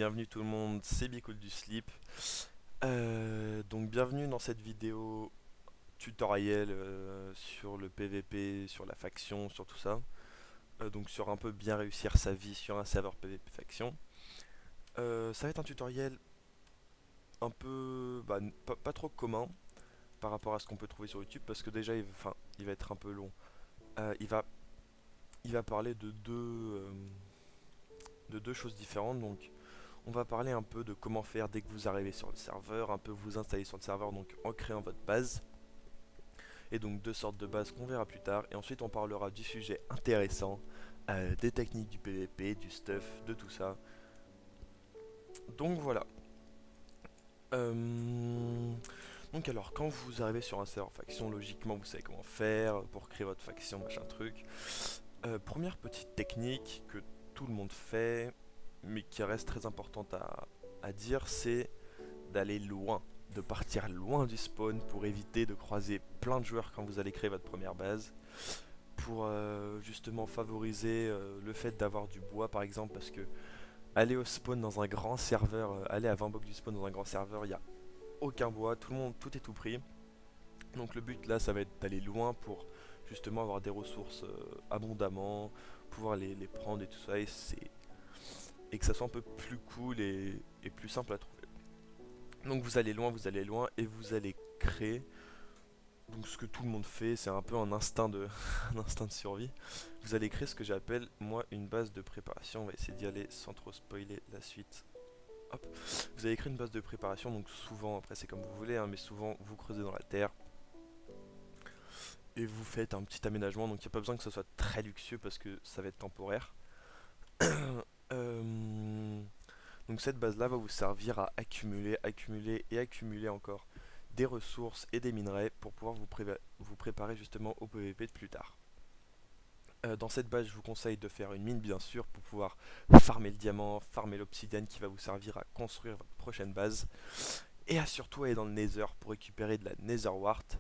bienvenue tout le monde, c'est Bicool du Slip. Donc bienvenue dans cette vidéo tutoriel sur le PVP, sur la faction, sur tout ça. Donc sur un peu bien réussir sa vie sur un serveur PVP faction. Ça va être un tutoriel un peu pas trop commun par rapport à ce qu'on peut trouver sur YouTube parce que déjà il va être un peu long. Euh, il va, il va parler de deux choses différentes. Donc on va parler un peu de comment faire dès que vous arrivez sur le serveur, un peu vous installer sur le serveur donc en créant votre base. Et donc deux sortes de bases qu'on verra plus tard. Et ensuite on parlera du sujet intéressant, des techniques du PVP, du stuff, de tout ça. Donc voilà. Euh, Donc alors quand vous arrivez sur un serveur faction, logiquement vous savez comment faire pour créer votre faction, machin truc. Première petite technique que tout le monde fait, mais qui reste très importante à dire, c'est d'aller loin, de partir loin du spawn pour éviter de croiser plein de joueurs quand vous allez créer votre première base, pour justement favoriser le fait d'avoir du bois par exemple, parce que aller au spawn dans un grand serveur, aller à 20 blocs du spawn dans un grand serveur, il n'y a aucun bois, tout est tout pris. Donc le but là ça va être d'aller loin pour justement avoir des ressources abondamment, pouvoir les prendre et tout ça, et que ça soit un peu plus cool et plus simple à trouver. Donc vous allez loin et vous allez créer. Donc ce que tout le monde fait, c'est un peu un instinct un instinct de survie. Vous allez créer ce que j'appelle moi une base de préparation. On va essayer d'y aller sans trop spoiler la suite. Hop. Vous allez créer une base de préparation, donc souvent, après c'est comme vous voulez, hein, mais souvent vous creusez dans la terre et vous faites un petit aménagement. Donc il n'y a pas besoin que ce soit très luxueux parce que ça va être temporaire. Euh, Donc cette base là va vous servir à accumuler, accumuler et accumuler encore des ressources et des minerais pour pouvoir vous préparer justement au PVP de plus tard. Dans cette base je vous conseille de faire une mine bien sûr pour pouvoir farmer le diamant, farmer l'obsidienne qui va vous servir à construire votre prochaine base, et à surtout aller dans le nether pour récupérer de la nether wart,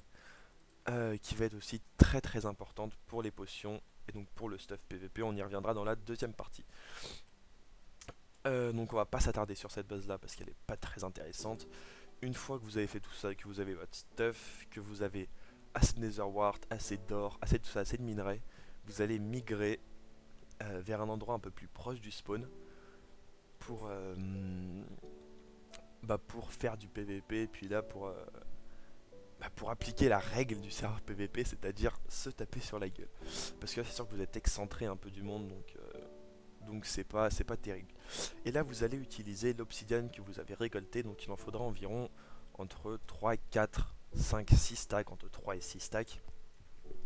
qui va être aussi très très importante pour les potions et donc pour le stuff PVP. On y reviendra dans la deuxième partie. Donc on va pas s'attarder sur cette base là parce qu'elle est pas très intéressante. Une fois que vous avez fait tout ça, que vous avez votre stuff, que vous avez assez de nether wart, assez d'or, assez de tout ça, assez de minerais, vous allez migrer vers un endroit un peu plus proche du spawn pour, pour faire du PVP, et puis là pour appliquer la règle du serveur PVP, c'est-à-dire se taper sur la gueule. Parce que là c'est sûr que vous êtes excentré un peu du monde, donc c'est pas terrible. Et là vous allez utiliser l'obsidienne que vous avez récolté, donc il en faudra environ entre 3, 4, 5, 6 stacks, entre 3 et 6 stacks.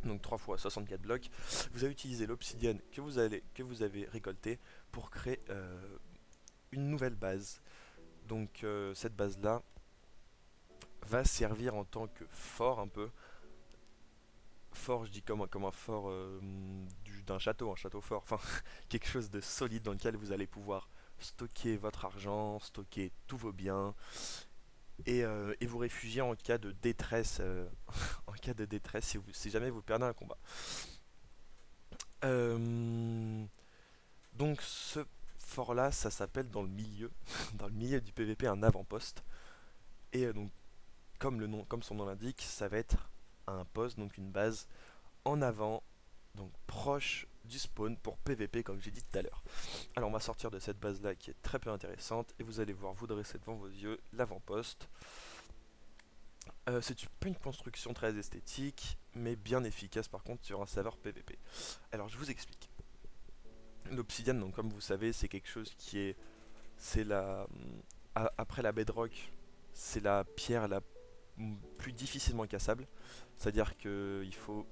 Donc 3 fois 64 blocs. Vous allez utiliser l'obsidienne que vous avez récolté pour créer une nouvelle base. Donc cette base là va servir en tant que fort un peu. Fort, je dis comme un fort d'un château, un château fort, enfin quelque chose de solide dans lequel vous allez pouvoir stocker votre argent, stocker tous vos biens, et vous réfugier en cas de détresse, en cas de détresse si jamais vous perdez un combat. Euh, donc ce fort là, ça s'appelle dans le milieu, dans le milieu du PVP un avant-poste, et donc comme son nom l'indique, ça va être un poste, donc une base en avant, donc proche du spawn pour PVP comme j'ai dit tout à l'heure. Alors on va sortir de cette base là qui est très peu intéressante et vous allez voir vous dresser devant vos yeux l'avant-poste. C'est pas une construction très esthétique mais bien efficace par contre sur un serveur PVP. Alors je vous explique. L'obsidienne, donc comme vous savez, c'est quelque chose qui est, c'est la après la bedrock, c'est la pierre la plus difficilement cassable. C'est-à-dire que il faut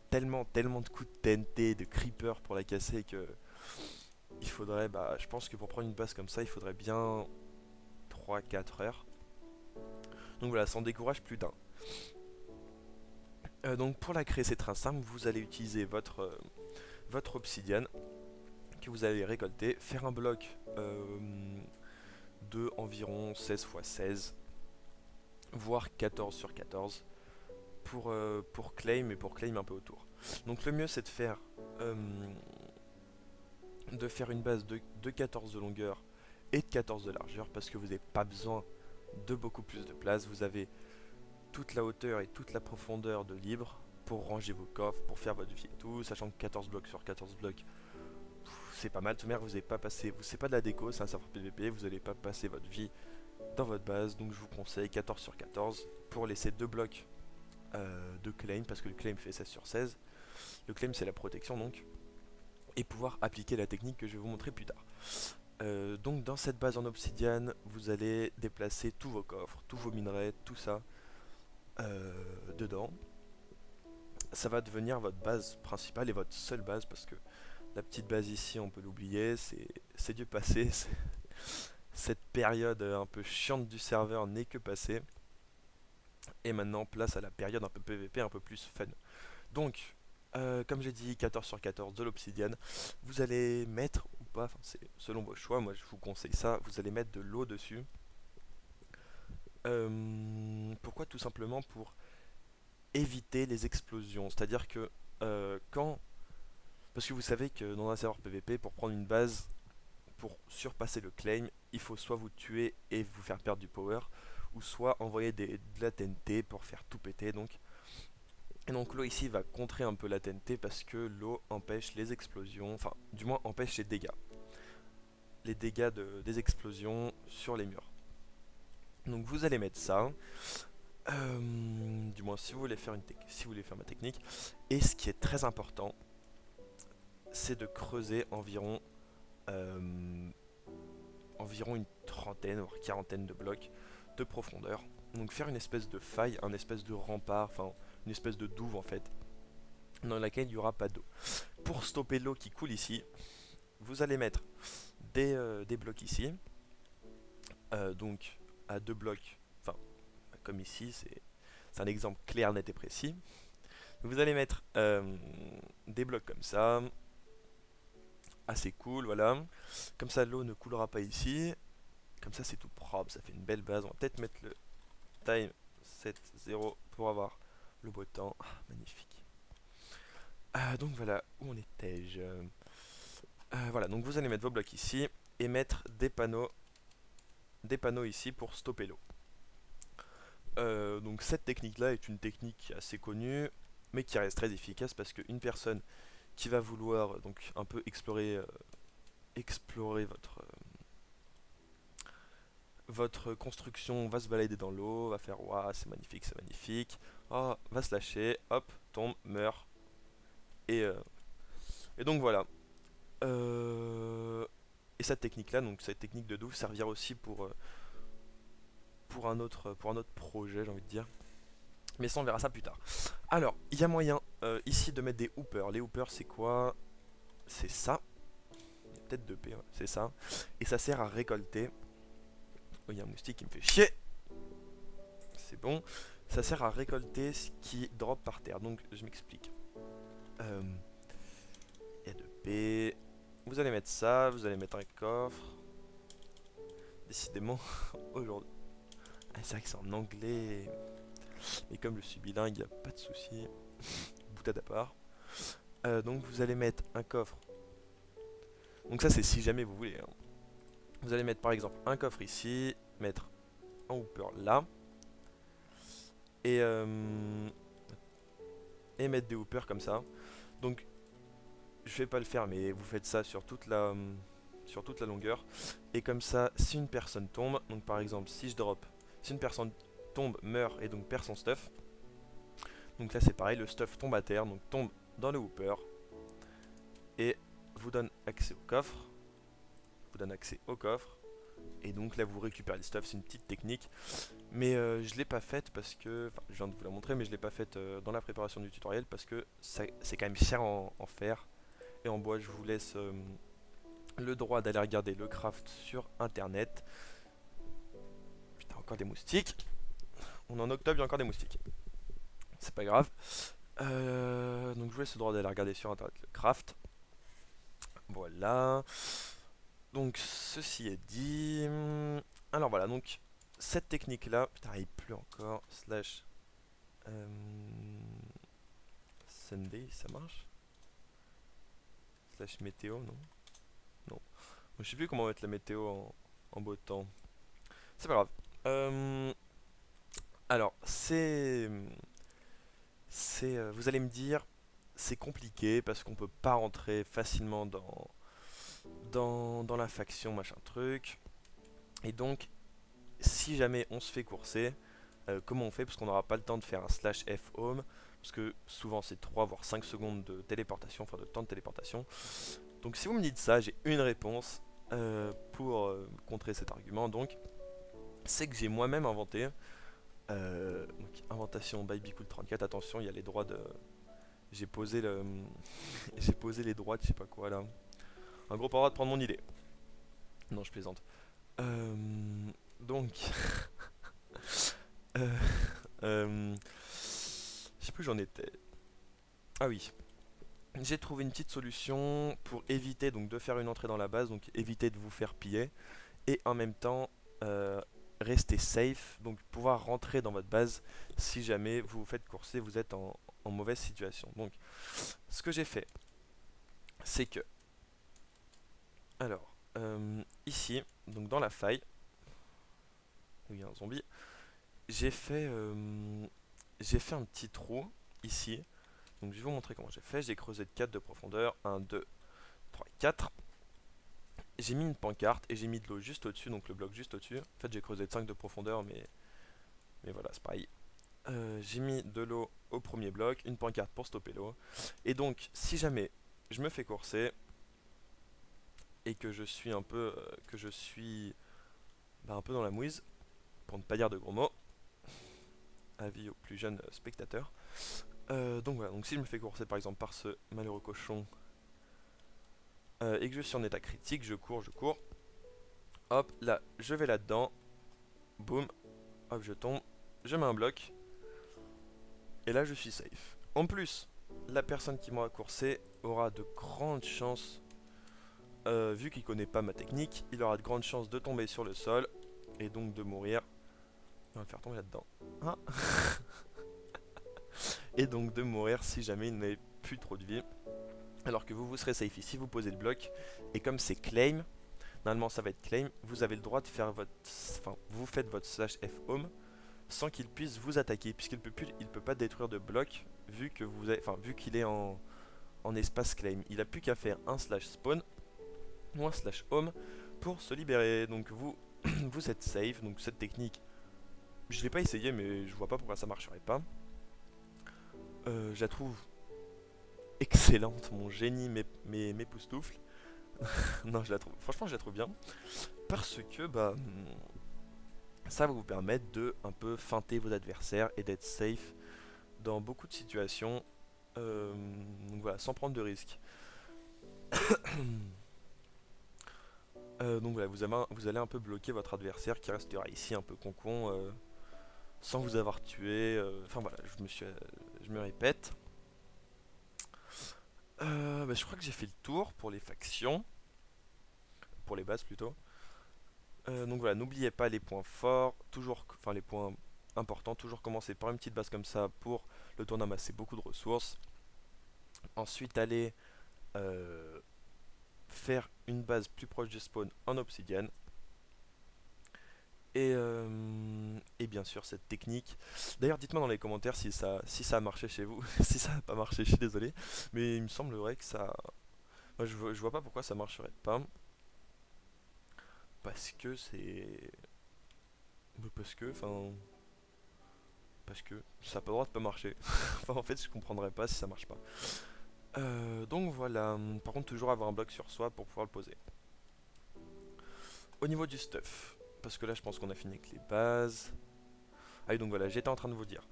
tellement de coups de TNT, de creeper pour la casser que il faudrait, je pense que pour prendre une base comme ça, il faudrait bien 3 4 heures. Donc voilà, ça en décourage plus d'un. Donc pour la créer, c'est très simple, vous allez utiliser votre obsidienne que vous allez récolter, faire un bloc de environ 16 x 16, voire 14 sur 14 pour claim et pour claim un peu autour. Donc le mieux c'est de faire une base de 14 de longueur et de 14 de largeur parce que vous n'avez pas besoin de beaucoup plus de place. Vous avez toute la hauteur et toute la profondeur de libre pour ranger vos coffres, pour faire votre vie et tout, sachant que 14 blocs sur 14 blocs, c'est pas mal. De toute manière, vous n'avez pas passé, c'est pas de la déco, c'est un serveur PVP, vous n'allez pas passer votre vie dans votre base, donc je vous conseille 14 sur 14 pour laisser 2 blocs de claim, parce que le claim fait 16 sur 16. Le claim c'est la protection donc, et pouvoir appliquer la technique que je vais vous montrer plus tard. Donc dans cette base en obsidienne, vous allez déplacer tous vos coffres, tous vos minerais, tout ça dedans. Ça va devenir votre base principale et votre seule base, parce que la petite base ici on peut l'oublier, c'est du passé. Cette période un peu chiante du serveur n'est que passée. Et maintenant place à la période un peu PVP, un peu plus fun. Donc comme j'ai dit, 14 sur 14 de l'obsidienne. Vous allez mettre ou pas, enfin c'est selon vos choix, moi je vous conseille ça, vous allez mettre de l'eau dessus. Pourquoi? Tout simplement pour éviter les explosions. C'est-à-dire que quand... Parce que vous savez que dans un serveur PVP, pour prendre une base, pour surpasser le claim, il faut soit vous tuer et vous faire perdre du power, ou soit envoyer de la TNT pour faire tout péter. Et donc l'eau ici va contrer un peu la TNT parce que l'eau empêche les explosions, enfin du moins empêche les dégâts. Les dégâts des explosions sur les murs. Donc vous allez mettre ça. Du moins si vous voulez faire ma technique. Et ce qui est très important, c'est de creuser environ une trentaine voire quarantaine de blocs de profondeur. Donc faire une espèce de faille, un espèce de rempart, enfin une espèce de douve en fait, dans laquelle il n'y aura pas d'eau. Pour stopper l'eau qui coule ici, vous allez mettre des blocs ici, donc à 2 blocs, enfin comme ici, c'est un exemple clair, net et précis. Vous allez mettre des blocs comme ça, assez cool, voilà. Comme ça l'eau ne coulera pas ici. Comme ça c'est tout propre, ça fait une belle base. On va peut-être mettre le time 7.0 pour avoir le beau temps. Ah, magnifique. Donc voilà, où en étais-je? Voilà, donc vous allez mettre vos blocs ici et mettre des panneaux ici pour stopper l'eau. Donc cette technique là est une technique assez connue mais qui reste très efficace parce qu'une personne qui va vouloir donc un peu explorer votre construction, va se balader dans l'eau, va faire waouh c'est magnifique, oh, va se lâcher, hop, tombe, meurt, et donc voilà. Et cette technique là, donc cette technique de douve servira aussi pour un autre projet, j'ai envie de dire. Mais ça on verra ça plus tard. Alors, il y a moyen ici de mettre des hoopers. Les hoopers c'est quoi? C'est ça. Il y a peut-être 2 P, ouais, c'est ça. Et ça sert à récolter. Oh, il y a un moustique qui me fait chier. C'est bon. Ça sert à récolter ce qui drop par terre. Donc je m'explique. Il y a 2 P. Vous allez mettre ça, vous allez mettre un coffre. Décidément, aujourd'hui. Ah, c'est vrai que c'est en anglais. Et comme je suis bilingue, il n'y a pas de souci. Boutade à part. Donc vous allez mettre un coffre. Donc ça c'est si jamais vous voulez. Hein. Vous allez mettre par exemple un coffre ici, mettre un hooper là. Et mettre des hoopers comme ça. Donc je vais pas le faire mais vous faites ça sur toute la longueur. Et comme ça si une personne tombe, donc par exemple si je drop, si une personne tombe, meurt et donc perd son stuff. Donc là c'est pareil, le stuff tombe à terre, donc tombe dans le hooper. Et vous donne accès au coffre. Et donc là vous récupérez le stuff, c'est une petite technique. Mais je l'ai pas faite parce que... Enfin je viens de vous la montrer mais je l'ai pas faite dans la préparation du tutoriel parce que c'est quand même cher en fer et en bois. Je vous laisse le droit d'aller regarder le craft sur internet. Putain encore des moustiques. On est en octobre, il y a encore des moustiques. C'est pas grave. Donc je vous laisse le droit d'aller regarder sur internet le craft. Voilà. Donc ceci est dit. Alors voilà, donc cette technique là, putain il pleut encore, slash Sunday, ça marche? Slash météo, non? Non. Je sais plus comment mettre la météo en beau temps. C'est pas grave. Alors, vous allez me dire, c'est compliqué parce qu'on peut pas rentrer facilement dans la faction, machin truc. Et donc, si jamais on se fait courser, comment on fait? Parce qu'on n'aura pas le temps de faire un slash F home. Parce que souvent c'est 3 voire 5 secondes de téléportation, enfin de temps de téléportation. Donc si vous me dites ça, j'ai une réponse pour contrer cet argument. Donc, c'est que j'ai moi-même inventé. Donc, inventation by Bicool34. Attention, il y a les droits de. J'ai posé le. J'ai posé les droits de je sais pas quoi là. Un gros pas le droit de prendre mon idée. Non, je plaisante. Donc. euh, je sais plus où j'en étais. Ah oui. J'ai trouvé une petite solution pour éviter donc de faire une entrée dans la base, donc éviter de vous faire piller, et en même temps rester safe, donc pouvoir rentrer dans votre base si jamais vous vous faites courser, vous êtes en mauvaise situation. Donc ce que j'ai fait, c'est que, alors, ici, donc dans la faille, où il y a un zombie, j'ai fait, un petit trou ici. Donc je vais vous montrer comment j'ai fait. J'ai creusé de 4 de profondeur. 1, 2, 3, 4. J'ai mis une pancarte et j'ai mis de l'eau juste au-dessus, donc le bloc juste au-dessus. En fait j'ai creusé de 5 de profondeur, mais voilà, c'est pareil. J'ai mis de l'eau au premier bloc, une pancarte pour stopper l'eau. Et donc si jamais je me fais courser et que je suis un peu, un peu dans la mouise, pour ne pas dire de gros mots, avis aux plus jeunes spectateurs. Donc voilà, donc si je me fais courser par exemple par ce malheureux cochon et que je suis en état critique, je cours, hop, là, je vais là-dedans, boum, hop, je tombe, je mets un bloc, et là je suis safe. En plus, la personne qui m'aura coursé aura de grandes chances, vu qu'il connaît pas ma technique, il aura de grandes chances de tomber sur le sol, et donc de mourir. On va le faire tomber là-dedans. Ah. Et donc de mourir si jamais il n'avait plus trop de vie. Alors que vous serez safe ici, vous posez le bloc, et comme c'est claim, normalement ça va être claim, vous avez le droit de faire votre... Enfin, vous faites votre slash F home sans qu'il puisse vous attaquer, puisqu'il peut pas détruire de bloc vu que vu qu'il est en espace claim. Il a plus qu'à faire un slash spawn ou un slash home pour se libérer. Donc vous, vous êtes safe, donc cette technique, je l'ai pas essayé mais je vois pas pourquoi ça marcherait pas. Je la trouve excellente, mon génie m'époustoufle. Non, franchement je la trouve bien, parce que ça va vous permettre de un peu feinter vos adversaires et d'être safe dans beaucoup de situations, donc voilà, sans prendre de risques. Donc voilà, vous allez un peu bloquer votre adversaire qui restera ici un peu concon, sans vous avoir tué. Enfin voilà, je me répète. Je crois que j'ai fait le tour pour les factions, pour les bases plutôt. Donc voilà, n'oubliez pas les points forts, les points importants, toujours commencer par une petite base comme ça pour le temps d'amasser beaucoup de ressources. Ensuite, aller faire une base plus proche du spawn en obsidienne. Et bien sûr cette technique. D'ailleurs dites-moi dans les commentaires si ça a marché chez vous. Si ça n'a pas marché, je suis désolé. Mais il me semblerait que ça... Moi je vois pas pourquoi ça marcherait pas. Parce que c'est... Parce que ça n'a pas le droit de pas marcher. Enfin en fait je comprendrais pas si ça marche pas. Donc voilà. Par contre toujours avoir un bloc sur soi pour pouvoir le poser. Au niveau du stuff, parce que là je pense qu'on a fini avec les bases. Ah oui, donc voilà, j'étais en train de vous dire.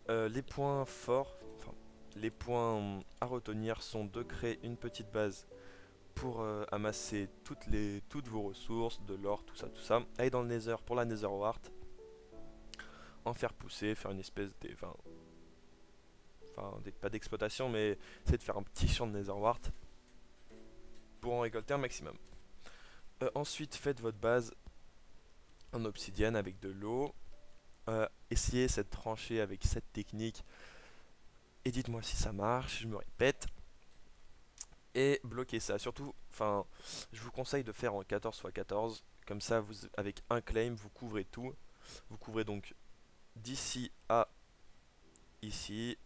Les points forts, enfin les points à retenir sont de créer une petite base pour amasser toutes vos ressources, de l'or, tout ça. Aller dans le nether pour la nether wart. En faire pousser, faire une espèce de... pas d'exploitation, mais c'est de faire un petit champ de nether wart pour en récolter un maximum. Ensuite, faites votre base en obsidienne avec de l'eau. Essayez cette tranchée avec cette technique et dites-moi si ça marche, je me répète. Et bloquez bloquer ça. Surtout, enfin, je vous conseille de faire en 14x14. Comme ça, vous, avec un claim, vous couvrez tout. Vous couvrez donc d'ici à ici.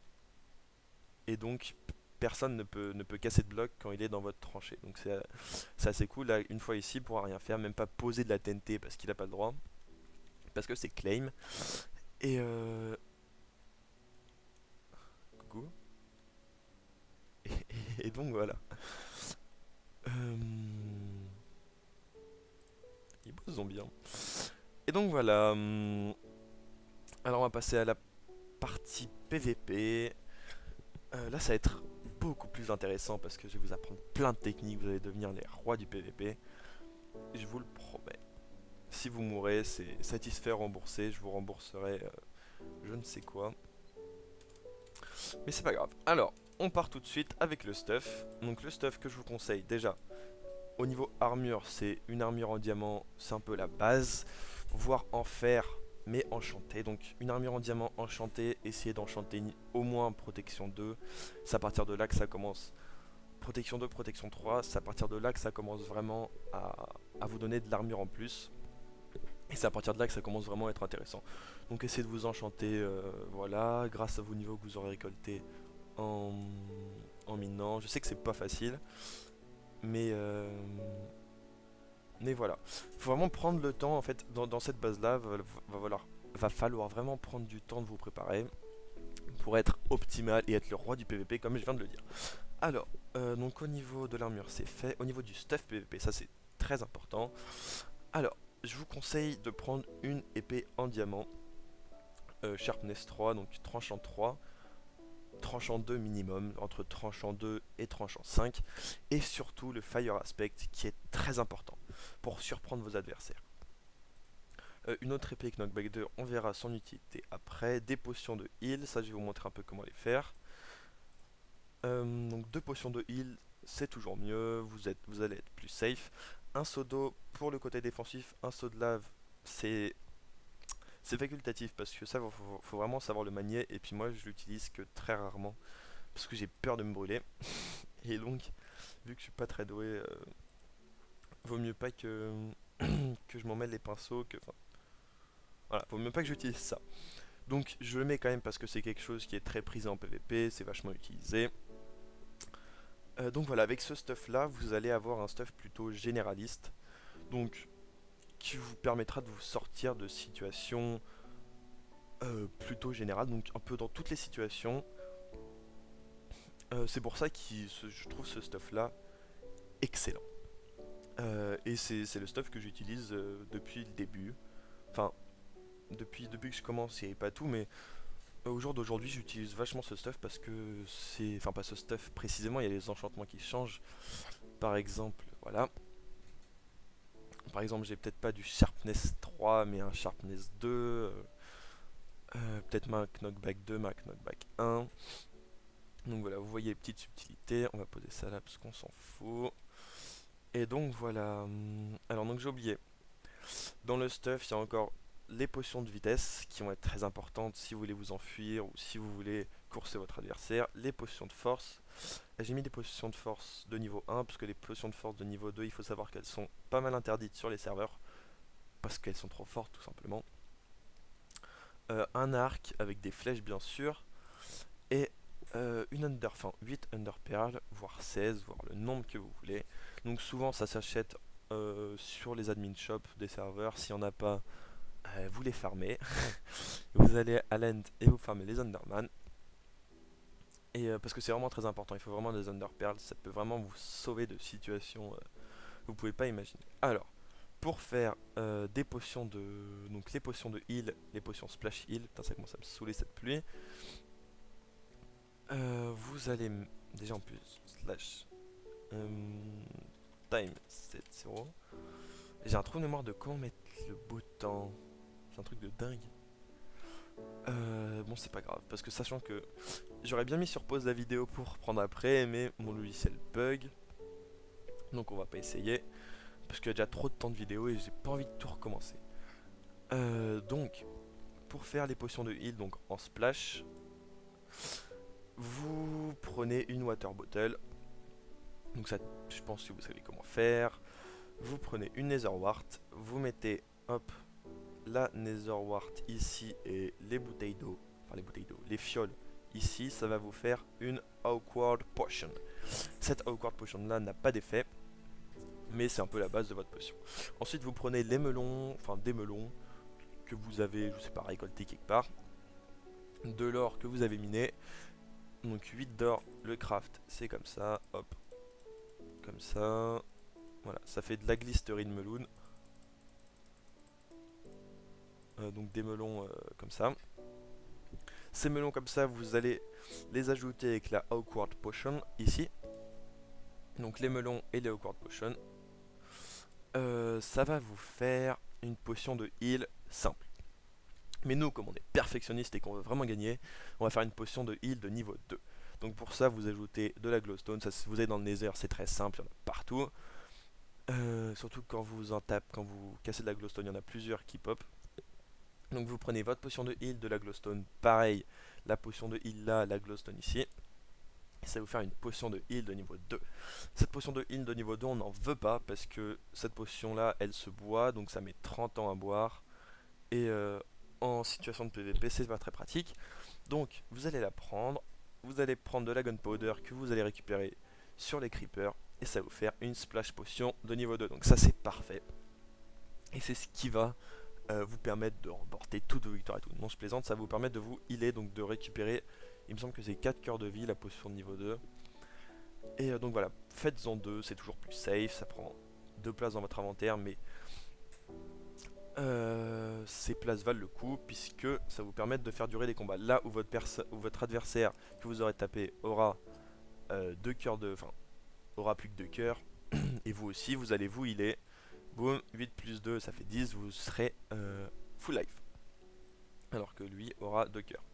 Et donc, personne ne peut casser de bloc quand il est dans votre tranchée. Donc c'est assez cool. Là, une fois ici, il pourra rien faire. Même pas poser de la TNT parce qu'il n'a pas le droit. Parce que c'est claim. Et coucou. Et donc voilà. Euh, Ils bossent bien. Et donc voilà. Alors on va passer à la partie PVP. Là ça va être beaucoup plus intéressant parce que je vais vous apprendre plein de techniques. Vous allez devenir les rois du PVP. Je vous le promets. Si vous mourrez, c'est satisfait, remboursé. Je vous rembourserai je ne sais quoi. Mais c'est pas grave. Alors, on part tout de suite avec le stuff. Donc le stuff que je vous conseille déjà. Au niveau armure, c'est une armure en diamant, c'est un peu la base. Voire en fer, mais enchanté. Donc une armure en diamant enchantée, essayez d'enchanter au moins protection 2. C'est à partir de là que ça commence. Protection 2, protection 3, c'est à partir de là que ça commence vraiment à vous donner de l'armure en plus. Et c'est à partir de là que ça commence vraiment à être intéressant. Donc essayez de vous enchanter, voilà, grâce à vos niveaux que vous aurez récoltés en, en minant. Je sais que c'est pas facile, mais... Mais voilà, il faut vraiment prendre le temps en fait dans cette base là, va falloir vraiment prendre du temps de vous préparer pour être optimal et être le roi du PVP comme je viens de le dire. Alors, donc au niveau de l'armure c'est fait, au niveau du stuff PVP ça c'est très important. Alors, je vous conseille de prendre une épée en diamant, sharpness 3, donc tranchant 3, tranchant 2 minimum, entre tranchant 2 et tranchant 5, et surtout le fire aspect qui est très important pour surprendre vos adversaires. Une autre épée knockback 2, on verra son utilité après. Des potions de heal, ça je vais vous montrer un peu comment les faire. Donc 2 potions de heal, c'est toujours mieux, vous allez être plus safe. Un seau d'eau pour le côté défensif, un seau de lave, c'est facultatif parce que ça, faut vraiment savoir le manier. Et puis moi, je l'utilise que très rarement parce que j'ai peur de me brûler. Et donc, vu que je suis pas très doué, vaut mieux pas que, que je m'en mêle les pinceaux. Enfin, voilà, vaut mieux pas que j'utilise ça. Donc, je le mets quand même parce que c'est quelque chose qui est très prisé en PVP, c'est vachement utilisé. Donc voilà, avec ce stuff là, vous allez avoir un stuff plutôt généraliste. Donc, qui vous permettra de vous sortir de situations plutôt générales, donc un peu dans toutes les situations. C'est pour ça que je trouve ce stuff là excellent. Et c'est le stuff que j'utilise depuis le début. Enfin, depuis que je commence, il n'y avait pas tout, mais au jour d'aujourd'hui, j'utilise vachement ce stuff parce que c'est... Enfin, pas ce stuff précisément, il y a les enchantements qui changent. Par exemple, voilà. Par exemple, j'ai peut-être pas du Sharpness 3, mais un Sharpness 2. Peut-être ma Knockback 2, ma Knockback 1. Donc voilà, vous voyez les petites subtilités. On va poser ça là parce qu'on s'en fout. Et donc voilà. Alors donc j'ai oublié. Dans le stuff, il y a encore les potions de vitesse qui vont être très importantes si vous voulez vous enfuir ou si vous voulez courser votre adversaire. Les potions de force. J'ai mis des potions de force de niveau 1 parce que les potions de force de niveau 2, il faut savoir qu'elles sont pas mal interdites sur les serveurs parce qu'elles sont trop fortes tout simplement. Un arc avec des flèches bien sûr et une under, enfin 8 under perles, voire 16, voire le nombre que vous voulez. Donc souvent ça s'achète sur les admin shops des serveurs. S'il n'y en a pas, vous les farmez. Vous allez à l'end et vous farmez les underman. Et parce que c'est vraiment très important, il faut vraiment des under perles, ça peut vraiment vous sauver de situations vous pouvez pas imaginer. Alors, pour faire des potions de... Donc les potions de heal, les potions splash heal, putain ça commence à me saouler cette pluie. Vous allez déjà en plus slash time 7-0. J'ai un trou de mémoire de comment mettre le beau temps. C'est un truc de dingue. Bon c'est pas grave parce que sachant que j'aurais bien mis sur pause la vidéo pour reprendre après, mais mon logiciel bug, donc on va pas essayer parce qu'il y a déjà trop de temps de vidéo et j'ai pas envie de tout recommencer. Donc pour faire les potions de heal donc en splash, vous prenez une water bottle, Donc ça, je pense que vous savez comment faire. Vous prenez une Nether Wart, vous mettez, hop, la Nether Wart ici et les bouteilles d'eau, enfin les bouteilles d'eau, les fioles ici, ça va vous faire une Awkward Potion. Cette Awkward Potion là n'a pas d'effet, mais c'est un peu la base de votre potion. Ensuite vous prenez les melons, enfin des melons que vous avez, je sais pas, récolté quelque part, de l'or que vous avez miné, donc 8 d'or, le craft c'est comme ça, hop, comme ça, voilà, ça fait de la glycerine meloun, donc des melons comme ça. Ces melons comme ça, vous allez les ajouter avec la Awkward Potion ici. Donc les melons et les Awkward Potion. Ça va vous faire une potion de heal simple. Mais nous, comme on est perfectionniste et qu'on veut vraiment gagner, on va faire une potion de heal de niveau 2. Donc pour ça, vous ajoutez de la glowstone. Ça, si vous êtes dans le nether, c'est très simple, il y en a partout. Surtout quand vous en tapez, quand vous cassez de la glowstone, il y en a plusieurs qui pop. Donc vous prenez votre potion de heal, de la glowstone, pareil, la potion de heal là, la glowstone ici. Et ça va vous faire une potion de heal de niveau 2. Cette potion de heal de niveau 2, on n'en veut pas parce que cette potion là, elle se boit, donc ça met 30 ans à boire. Et en situation de PVP, c'est pas très pratique. Donc vous allez la prendre, vous allez prendre de la gunpowder que vous allez récupérer sur les creepers. Et ça va vous faire une splash potion de niveau 2. Donc ça c'est parfait. Et c'est ce qui va vous permettre de remporter toutes vos victoires et tout. Non, je plaisante, ça va vous permettre de vous healer, donc de récupérer, il me semble que c'est 4 cœurs de vie, la potion de niveau 2. Et donc voilà, faites-en 2, c'est toujours plus safe, ça prend 2 places dans votre inventaire, mais ces places valent le coup, puisque ça vous permet de faire durer des combats. Là où votre adversaire que vous aurez tapé aura 2 cœurs de... Enfin, aura plus que 2 cœurs, et vous aussi, vous allez vous healer. Boum, 8 plus 2, ça fait 10, vous serez full life. Alors que lui aura 2 cœurs.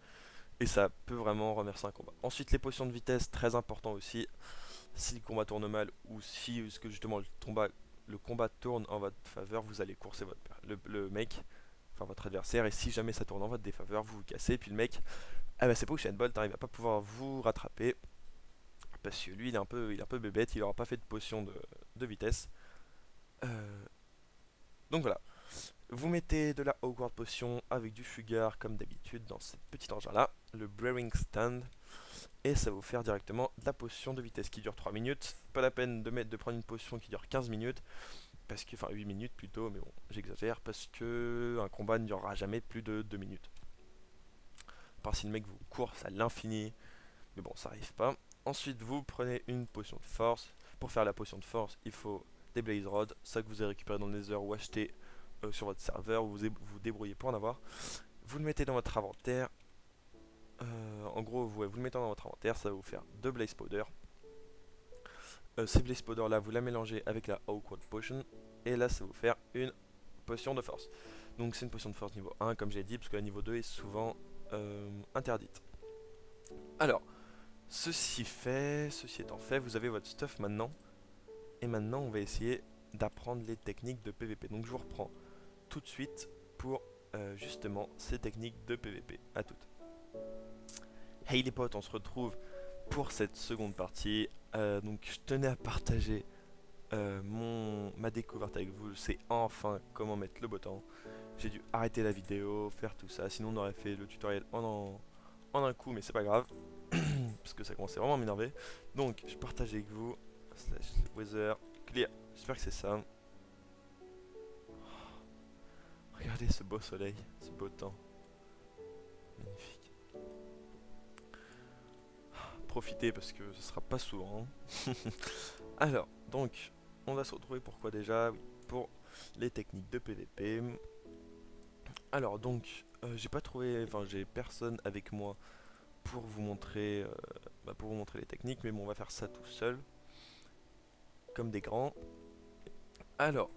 Et ça peut vraiment remercier un combat. Ensuite, les potions de vitesse, très important aussi. Si le combat tourne mal, ou si que justement le combat tourne en votre faveur, vous allez courser le mec, enfin votre adversaire. Et si jamais ça tourne en votre défaveur, vous vous cassez. Et puis le mec, ah bah c'est pas Usain Bolt, hein, il va pas pouvoir vous rattraper. Parce que lui, il est un peu bébête, il aura pas fait de potion de vitesse. Donc voilà. Vous mettez de la Hogwarts Potion avec du sugar comme d'habitude dans ce petit engin là, le Brewing Stand, et ça va vous faire directement de la potion de vitesse qui dure 3 minutes. Pas la peine de prendre une potion qui dure 15 minutes, parce que, enfin 8 minutes plutôt, mais bon, j'exagère, parce que un combat ne durera jamais plus de 2 minutes. À part si le mec vous course à l'infini, mais bon, ça arrive pas. Ensuite, vous prenez une potion de force. Pour faire la potion de force, il faut des Blaze Rods, ça que vous avez récupéré dans le Nether ou acheté sur votre serveur, vous débrouillez pour en avoir. Vous le mettez dans votre inventaire. En gros, vous le mettez dans votre inventaire, ça va vous faire 2 Blaze Powder. Ces Blaze Powder là, vous la mélangez avec la Awkward Potion. Et là, ça va vous faire une potion de force. Donc c'est une potion de force niveau 1, comme j'ai dit, parce que la niveau 2 est souvent interdite. Alors, ceci étant fait, vous avez votre stuff maintenant. Et maintenant, on va essayer d'apprendre les techniques de PVP. Donc je vous reprends tout de suite pour justement ces techniques de PVP. A toutes. Hey les potes, on se retrouve pour cette seconde partie. Donc je tenais à partager ma découverte avec vous. C'est enfin comment mettre le beau temps. J'ai dû arrêter la vidéo, faire tout ça. Sinon on aurait fait le tutoriel en un coup, mais c'est pas grave. Parce que ça commençait vraiment à m'énerver. Donc je partage avec vous. Weather clear. J'espère que c'est ça. Regardez ce beau soleil, ce beau temps. Magnifique. Profitez parce que ce sera pas souvent. Alors, donc, on va se retrouver pourquoi déjà? Oui, pour les techniques de PVP. Alors, donc, j'ai pas trouvé, enfin, j'ai personne avec moi pour vous montrer, les techniques, mais bon, on va faire ça tout seul, comme des grands. Alors,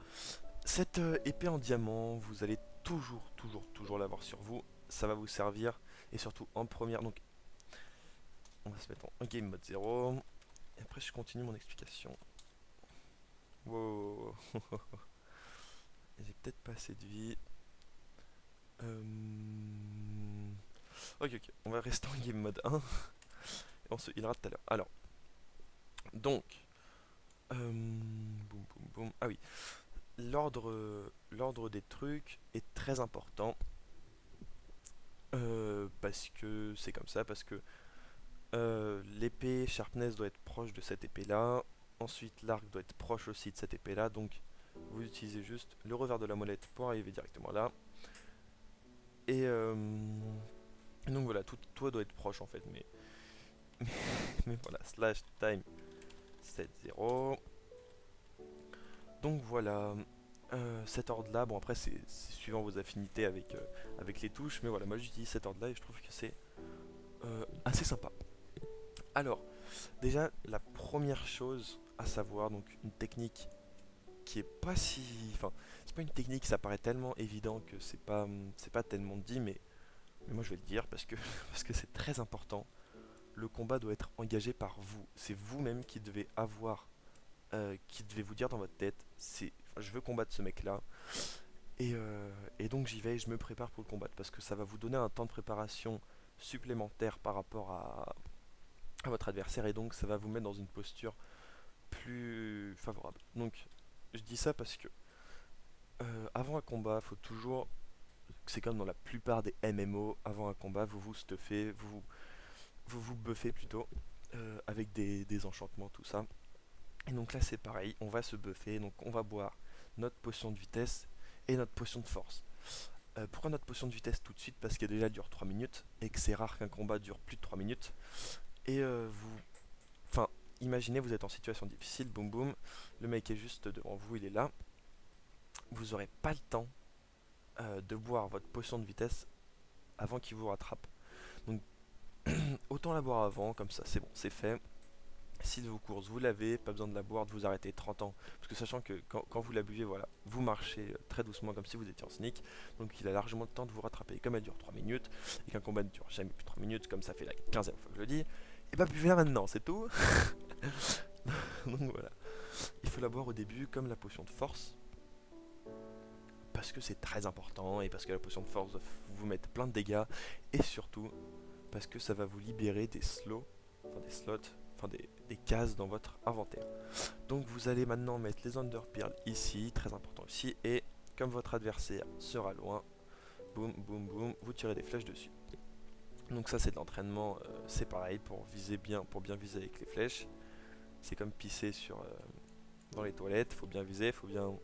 cette épée en diamant, vous allez toujours l'avoir sur vous. Ça va vous servir, et surtout en première. Donc, on va se mettre en game mode 0. Et après, je continue mon explication. Wow. J'ai peut-être pas assez de vie. Ok, on va rester en game mode 1. Et on se healera tout à l'heure. Alors, donc, Boum, boum, boum. Ah oui, l'ordre des trucs est très important parce que c'est comme ça, parce que l'épée sharpness doit être proche de cette épée là, ensuite l'arc doit être proche aussi de cette épée là, donc vous utilisez juste le revers de la molette pour arriver directement là, et donc voilà, tout doit être proche en fait, mais voilà, slash time 7-0. Donc voilà, cet ordre là, bon après c'est suivant vos affinités avec les touches, mais voilà, moi j'utilise cet ordre là et je trouve que c'est assez sympa. Alors, déjà, la première chose à savoir, donc une technique qui est pas si... Enfin, c'est pas une technique, ça paraît tellement évident que c'est pas tellement dit, mais moi je vais le dire parce que parce que c'est très important. Le combat doit être engagé par vous. C'est vous-même qui devez qui devez vous dire dans votre tête, enfin, je veux combattre ce mec-là, et donc j'y vais, et je me prépare pour le combattre, parce que ça va vous donner un temps de préparation supplémentaire par rapport à votre adversaire, et donc ça va vous mettre dans une posture plus favorable. Donc je dis ça parce que avant un combat, faut toujours, c'est comme dans la plupart des MMO, avant un combat, vous vous stuffez, vous buffez plutôt, avec des enchantements, tout ça. Et donc là c'est pareil, on va se buffer, donc on va boire notre potion de vitesse et notre potion de force. Pourquoi notre potion de vitesse tout de suite? Parce que déjà elle dure 3 minutes, et que c'est rare qu'un combat dure plus de 3 minutes. Et enfin, imaginez vous êtes en situation difficile, boum boum, le mec est juste devant vous, il est là. Vous n'aurez pas le temps de boire votre potion de vitesse avant qu'il vous rattrape. Donc autant la boire avant, comme ça c'est bon, c'est fait. Si de vos courses vous l'avez, pas besoin de la boire, de vous arrêter 30 ans. Parce que sachant que quand vous la buvez, voilà, vous marchez très doucement comme si vous étiez en sneak. Donc il a largement le temps de vous rattraper. Comme elle dure 3 minutes, et qu'un combat ne dure jamais plus de 3 minutes, comme ça fait la 15e fois que je le dis, et bah buvez-la maintenant, c'est tout. Donc voilà. Il faut la boire au début comme la potion de force. Parce que c'est très important, et parce que la potion de force va vous mettre plein de dégâts. Et surtout, parce que ça va vous libérer des slots, enfin des slots, enfin des cases dans votre inventaire. Donc vous allez maintenant mettre les Underpearls ici, très important aussi, et comme votre adversaire sera loin, boum boum boum, vous tirez des flèches dessus. Donc ça c'est de l'entraînement, c'est pareil pour bien viser avec les flèches. C'est comme pisser dans les toilettes, faut bien viser, faut bien...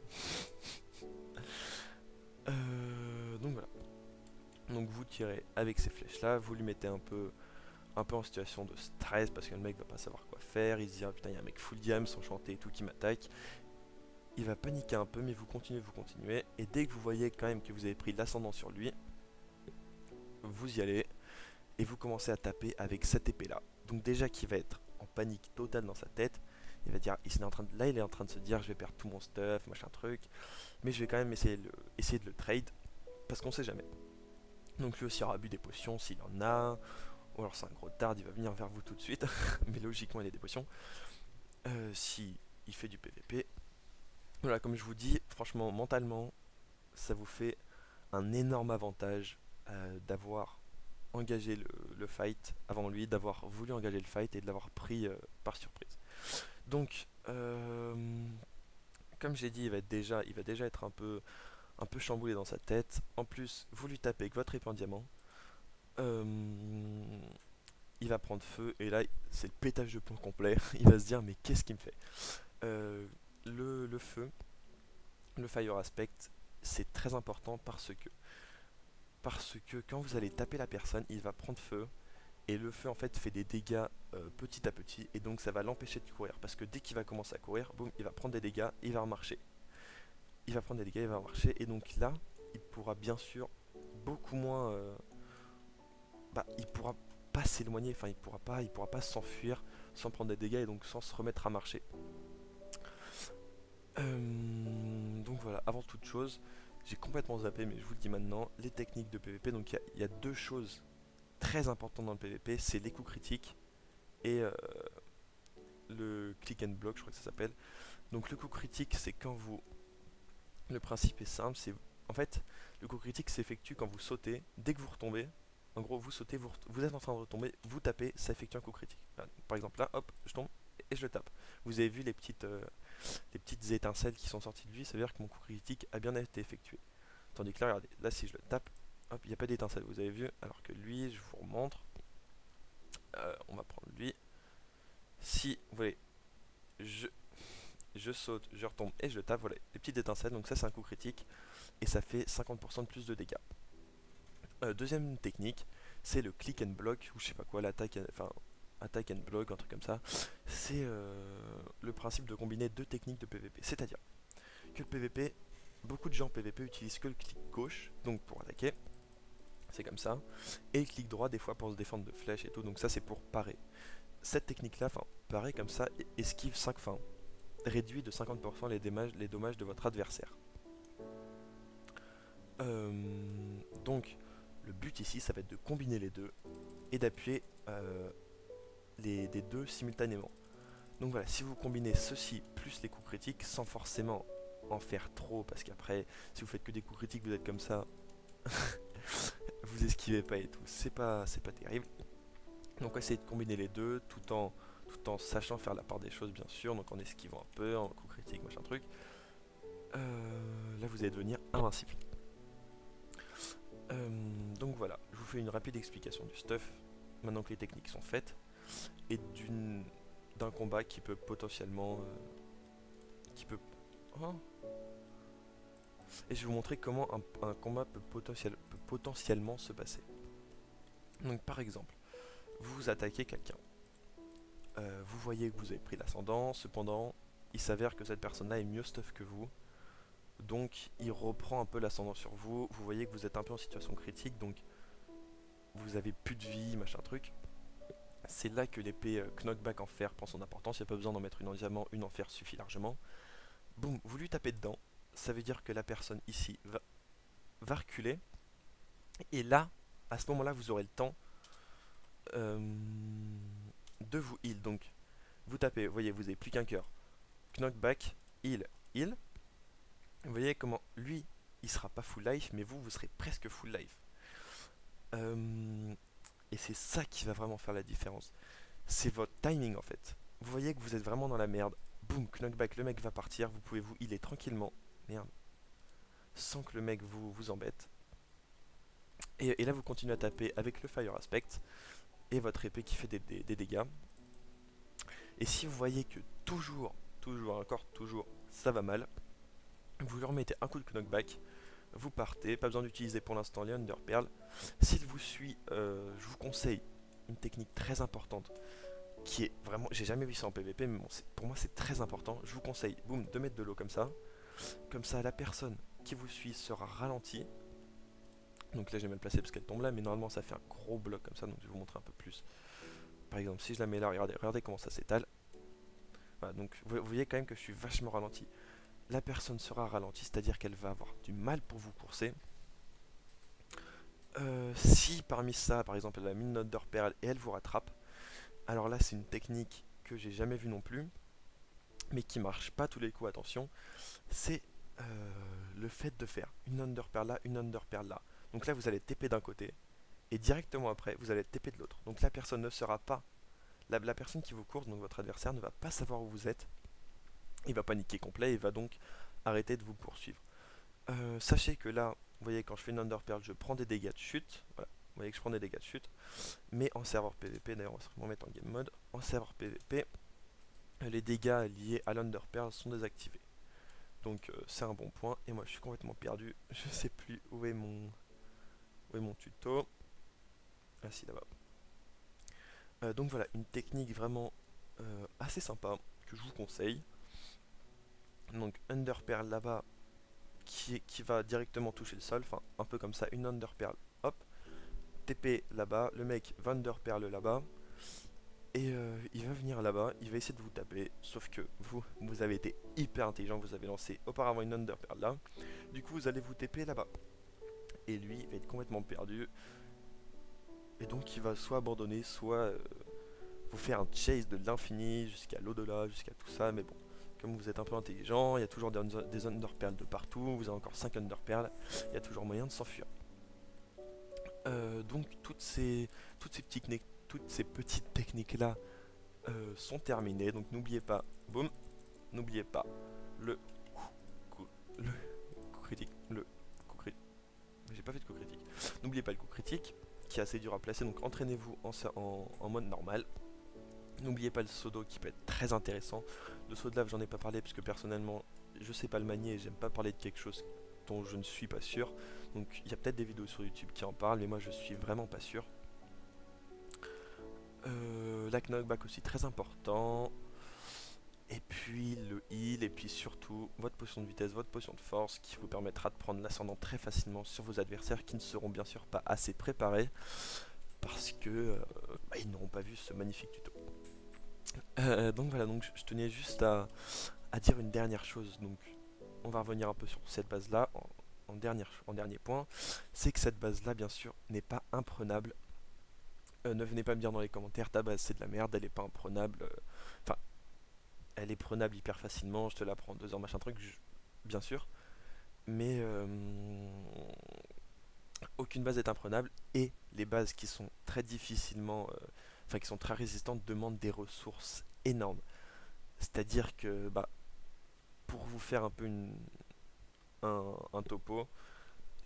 donc voilà. Donc vous tirez avec ces flèches là, vous lui mettez un peu en situation de stress parce que le mec va pas savoir quoi faire, il se dit ah, putain il y a un mec full diam, enchanté et tout qui m'attaque. Il va paniquer un peu mais vous continuez, et dès que vous voyez quand même que vous avez pris l'ascendant sur lui, vous y allez et vous commencez à taper avec cette épée là. Donc déjà qu'il va être en panique totale dans sa tête, il va dire, là il est en train de se dire je vais perdre tout mon stuff, machin truc, mais je vais quand même essayer de le trade parce qu'on sait jamais. Donc lui aussi aura bu des potions s'il en a, ou alors c'est un gros tard, il va venir vers vous tout de suite, mais logiquement il a des potions. Si il fait du PVP, voilà, comme je vous dis, franchement mentalement ça vous fait un énorme avantage d'avoir engagé le fight avant lui, d'avoir voulu engager le fight et de l'avoir pris par surprise. Donc comme j'ai dit, il va déjà être un peu chamboulé dans sa tête. En plus, vous lui tapez avec votre épée en diamant. Euh, il va prendre feu et là, c'est le pétage de plomb complet. Il va se dire, mais qu'est-ce qu'il me fait? Euh, le feu, le fire aspect, c'est très important parce que quand vous allez taper la personne, il va prendre feu. Et le feu en fait fait des dégâts petit à petit, et donc ça va l'empêcher de courir parce que dès qu'il va commencer à courir, boum, il va prendre des dégâts, il va remarcher. Il va prendre des dégâts, il va marcher, et donc là, il pourra bien sûr beaucoup moins, il pourra pas s'éloigner, enfin il pourra pas s'enfuir sans prendre des dégâts et donc sans se remettre à marcher. Donc voilà, avant toute chose, j'ai complètement zappé, mais je vous le dis maintenant, les techniques de PvP. Donc il y a deux choses très importantes dans le PvP, c'est les coups critiques et le click and block, je crois que ça s'appelle. Donc le coup critique, c'est quand vous... Le principe est simple, c'est... En fait, le coup critique s'effectue quand vous sautez, dès que vous retombez. En gros, vous sautez, vous êtes en train de retomber, vous tapez, ça effectue un coup critique. Par exemple là, hop, je tombe et je le tape. Vous avez vu les petites des petites étincelles qui sont sorties de lui, ça veut dire que mon coup critique a bien été effectué. Tandis que là, regardez, là si je le tape, hop, il n'y a pas d'étincelle, vous avez vu, alors que lui, je vous remontre, on va prendre lui. Si, vous voyez, je saute, je retombe et je le tape, voilà, les petites étincelles, donc ça c'est un coup critique, et ça fait 50% de plus de dégâts. Deuxième technique, c'est le click and block, ou je sais pas quoi, l'attaque, enfin, attack and block, un truc comme ça. C'est le principe de combiner deux techniques de PvP. C'est-à-dire que le PvP, beaucoup de gens PvP utilisent que le clic gauche, donc pour attaquer, c'est comme ça, et le clic droit des fois pour se défendre de flèches et tout, donc ça c'est pour parer. Cette technique-là, enfin, parer comme ça, esquive 5, enfin, réduit de 50% les dommages de votre adversaire. Donc, le but ici, ça va être de combiner les deux et d'appuyer les deux simultanément. Donc voilà, si vous combinez ceci plus les coups critiques sans forcément en faire trop, parce qu'après, si vous faites que des coups critiques, vous êtes comme ça, vous esquivez pas et tout, c'est pas terrible. Donc essayez de combiner les deux tout en sachant faire la part des choses bien sûr, donc en esquivant un peu, en coup critique, machin truc. Là vous allez devenir invincible. Donc voilà, je vous fais une rapide explication du stuff, maintenant que les techniques sont faites, et d'un combat qui peut potentiellement... Oh. Et je vais vous montrer comment un combat peut potentiellement se passer. Donc par exemple, vous attaquez quelqu'un. Vous voyez que vous avez pris l'ascendant, cependant, il s'avère que cette personne-là est mieux stuff que vous. Donc il reprend un peu l'ascendant sur vous. Vous voyez que vous êtes un peu en situation critique, donc vous avez plus de vie, machin truc. C'est là que l'épée Knockback en fer prend son importance. Il n'y a pas besoin d'en mettre une en diamant, une en fer suffit largement. Boum, vous lui tapez dedans. Ça veut dire que la personne ici va reculer. Et là, à ce moment-là, vous aurez le temps de vous heal. Donc, vous tapez, vous voyez, vous n'avez plus qu'un cœur. Knockback, heal, heal. Vous voyez comment lui, il sera pas full life, mais vous serez presque full life. Et c'est ça qui va vraiment faire la différence. C'est votre timing en fait. Vous voyez que vous êtes vraiment dans la merde. Boum, knockback, le mec va partir, vous pouvez vous healer tranquillement. Merde. Sans que le mec vous embête. Et là vous continuez à taper avec le fire aspect. Et votre épée qui fait des dégâts. Et si vous voyez que toujours, encore toujours, ça va mal, vous lui remettez un coup de knockback. Vous partez, pas besoin d'utiliser pour l'instant les Under Pearl. S'il vous suit, je vous conseille une technique très importante qui est vraiment, j'ai jamais vu ça en PVP, mais bon, pour moi c'est très important. Je vous conseille, boum, de mettre de l'eau comme ça. Comme ça, la personne qui vous suit sera ralentie. Donc là j'ai mal placé parce qu'elle tombe là, mais normalement ça fait un gros bloc comme ça, donc je vais vous montrer un peu plus. Par exemple, si je la mets là, regardez comment ça s'étale. Voilà, donc vous voyez quand même que je suis vachement ralenti. La personne sera ralentie, c'est-à-dire qu'elle va avoir du mal pour vous courser. Si parmi ça, par exemple, elle a mis une note d'or perle et elle vous rattrape, alors là c'est une technique que j'ai jamais vue non plus, mais qui marche pas tous les coups, attention, c'est le fait de faire une under perle là, une under perle là. Donc là vous allez TP d'un côté, et directement après vous allez TP de l'autre. Donc la personne ne sera pas, la personne qui vous course, donc votre adversaire, ne va pas savoir où vous êtes, il va paniquer complet et va donc arrêter de vous poursuivre. Sachez que là, vous voyez, quand je fais une under perle, je prends des dégâts de chute. Voilà, vous voyez que je prends des dégâts de chute. Mais en serveur PVP, d'ailleurs, on va se remettre en game mode. En serveur PVP, les dégâts liés à l'under perle sont désactivés. Donc c'est un bon point. Et moi, je suis complètement perdu. Je sais plus où est mon tuto. Ah si, là-bas. Donc voilà, une technique vraiment assez sympa que je vous conseille. Donc under perle là-bas, qui va directement toucher le sol, enfin un peu comme ça, une under perle, hop, TP là-bas, le mec va under perle là-bas, et il va venir là-bas, il va essayer de vous taper, sauf que vous avez été hyper intelligent, vous avez lancé auparavant une under perle là, du coup vous allez vous TP là-bas, et lui il va être complètement perdu, et donc il va soit abandonner, soit vous faire un chase de l'infini jusqu'à l'au-delà, jusqu'à tout ça, mais bon. Comme vous êtes un peu intelligent, il y a toujours des under perles de partout, vous avez encore 5 under perles, il y a toujours moyen de s'enfuir. Donc toutes ces petites techniques là sont terminées, donc n'oubliez pas, boum, n'oubliez pas le coup, le coup critique, le coup critique. J'ai pas fait de coup critique. N'oubliez pas le coup critique, qui est assez dur à placer, donc entraînez-vous en mode normal. N'oubliez pas le saut d'eau qui peut être très intéressant. Le saut de lave, j'en ai pas parlé parce que personnellement, je sais pas le manier et j'aime pas parler de quelque chose dont je ne suis pas sûr. Donc il y a peut-être des vidéos sur YouTube qui en parlent, mais moi je suis vraiment pas sûr. La knockback aussi très important. Et puis le heal, et puis surtout votre potion de vitesse, votre potion de force qui vous permettra de prendre l'ascendant très facilement sur vos adversaires qui ne seront bien sûr pas assez préparés parce que ils n'auront pas vu ce magnifique tuto. Donc voilà, donc je tenais juste à dire une dernière chose. Donc on va revenir un peu sur cette base là en dernier point, c'est que cette base là bien sûr n'est pas imprenable. Ne venez pas me dire dans les commentaires ta base c'est de la merde, elle est pas imprenable. Enfin, elle est prenable hyper facilement, je te la prends en 2 heures machin truc, bien sûr. Mais aucune base est imprenable et les bases qui sont très difficilement, enfin qui sont très résistantes demandent des ressources énormes. C'est-à-dire que bah, pour vous faire un peu un topo,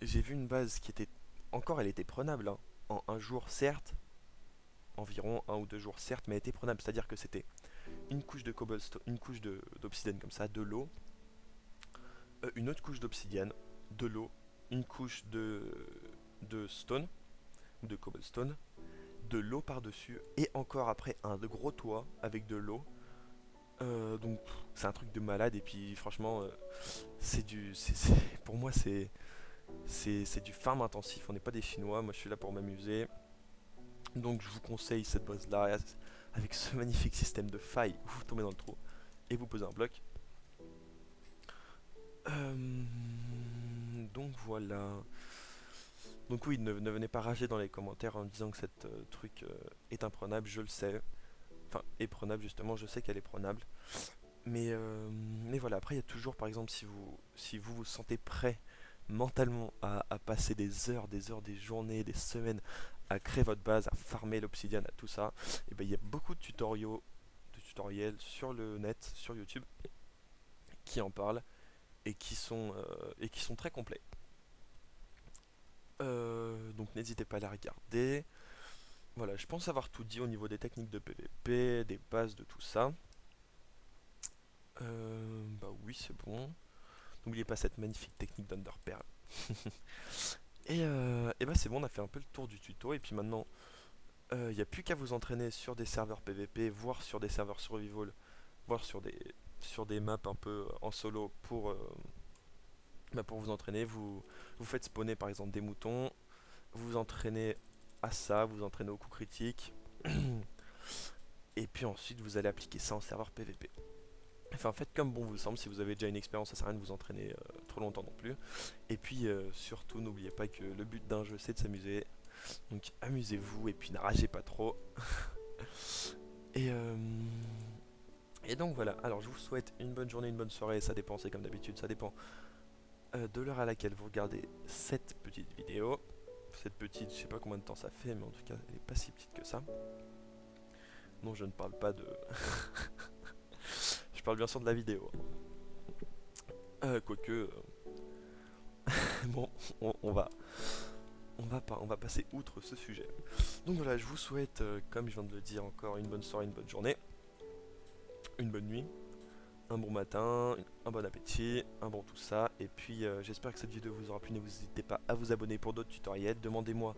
j'ai vu une base qui était encore, elle était prenable hein, en un jour certes, environ 1 ou 2 jours certes, mais elle était prenable. C'est-à-dire que c'était une couche de cobblestone, une couche d'obsidienne comme ça, de l'eau, une autre couche d'obsidienne, de l'eau, une couche de stone ou de cobblestone, de l'eau par-dessus et encore après un gros toit avec de l'eau. Donc c'est un truc de malade et puis franchement c'est du pour moi c'est du farm intensif. On n'est pas des Chinois, moi je suis là pour m'amuser. Donc je vous conseille cette base là avec ce magnifique système de failles où vous tombez dans le trou et vous posez un bloc. Donc voilà. Donc oui, ne venez pas rager dans les commentaires en disant que cette truc est imprenable, je le sais. Enfin, est prenable justement, je sais qu'elle est prenable. Mais voilà, après il y a toujours par exemple si vous vous sentez prêt mentalement à passer des heures, des journées, des semaines à créer votre base, à farmer l'obsidienne, à tout ça, et ben il y a beaucoup de tutoriels sur le net, sur YouTube, qui en parlent et qui sont très complets. Donc n'hésitez pas à les regarder. Voilà, je pense avoir tout dit au niveau des techniques de PvP, des bases de tout ça. Bah oui, c'est bon. N'oubliez pas cette magnifique technique d'Underpearl. Et bah c'est bon, on a fait un peu le tour du tuto. Et puis maintenant, il n'y a plus qu'à vous entraîner sur des serveurs PvP, voire sur des serveurs survival, voire sur des maps un peu en solo pour vous entraîner. Vous faites spawner par exemple des moutons, vous vous entraînez à ça, vous vous entraînez au coup critique. Et puis ensuite vous allez appliquer ça en serveur PvP. Enfin, faites comme bon vous semble, si vous avez déjà une expérience, ça sert à rien de vous entraîner trop longtemps non plus. Et puis surtout, n'oubliez pas que le but d'un jeu c'est de s'amuser. Donc amusez-vous et puis ne ragez pas trop. et, euh, et donc voilà, alors je vous souhaite une bonne journée, une bonne soirée, ça dépend, c'est comme d'habitude, ça dépend de l'heure à laquelle vous regardez cette petite vidéo. Cette petite, je sais pas combien de temps ça fait, mais en tout cas elle est pas si petite que ça. Non, je ne parle pas de... je parle bien sûr de la vidéo. Quoique... bon, on va passer outre ce sujet. Donc voilà, je vous souhaite, comme je viens de le dire encore, une bonne soirée, une bonne journée, une bonne nuit, un bon matin, un bon appétit, un bon tout ça. Et puis j'espère que cette vidéo vous aura plu. N'hésitez pas à vous abonner pour d'autres tutoriels. Demandez-moi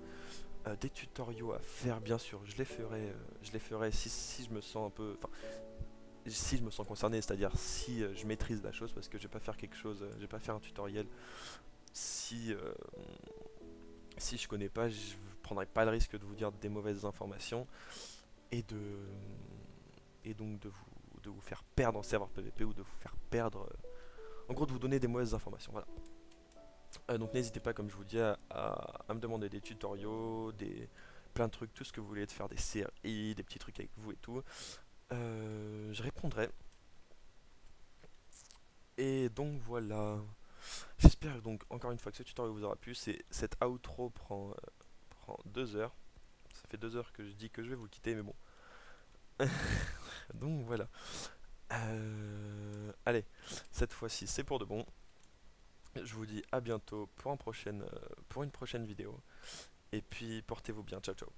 des tutoriaux à faire, bien sûr. Je les ferai si je me sens un peu... Enfin, si je me sens concerné, c'est-à-dire si je maîtrise la chose, parce que je vais pas faire quelque chose, je vais pas faire un tutoriel si si je connais pas, je prendrai pas le risque de vous dire des mauvaises informations et donc de vous faire perdre en serveur PVP ou de vous faire perdre, en gros de vous donner des mauvaises informations. Voilà. Donc n'hésitez pas, comme je vous dis, à me demander des tutoriaux, plein de trucs, tout ce que vous voulez, de faire des séries, des petits trucs avec vous et tout. Je répondrai. Et donc voilà. J'espère donc encore une fois que ce tutoriel vous aura plu. Cette outro prend 2 heures. Ça fait 2 heures que je dis que je vais vous quitter, mais bon. Donc voilà. Allez, cette fois-ci c'est pour de bon. Je vous dis à bientôt pour une prochaine vidéo. Et puis portez-vous bien, ciao ciao.